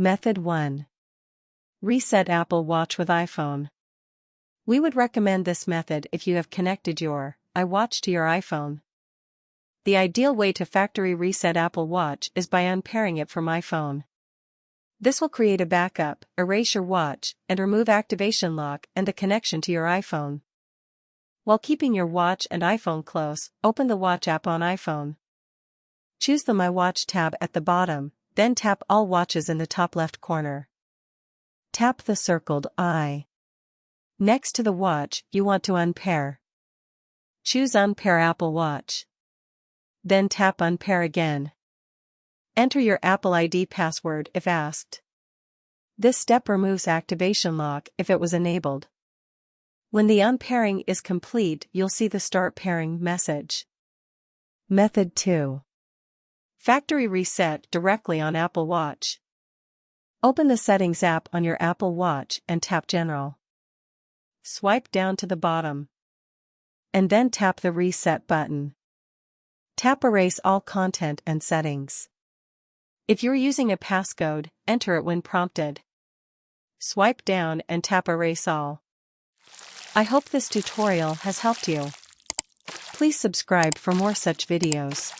Method 1. Reset Apple Watch with iPhone. We would recommend this method if you have connected your Iwatch to your iPhone. The ideal way to factory reset Apple Watch is by unpairing it from iPhone. This will create a backup, erase your watch, and remove activation lock and the connection to your iPhone. While keeping your watch and iPhone close, open the Watch app on iPhone. Choose the My Watch tab at the bottom, then tap All Watches in the top left corner. Tap the circled eye. Next to the watch, you want to unpair. Choose Unpair Apple Watch. Then tap Unpair again. Enter your Apple ID password if asked. This step removes activation lock if it was enabled. When the unpairing is complete, you'll see the Start Pairing message. Method 2. Factory reset directly on Apple Watch. Open the Settings app on your Apple Watch and tap General. Swipe down to the bottom. And then tap the Reset button. Tap Erase all content and settings. If you're using a passcode, enter it when prompted. Swipe down and tap Erase all. I hope this tutorial has helped you. Please subscribe for more such videos.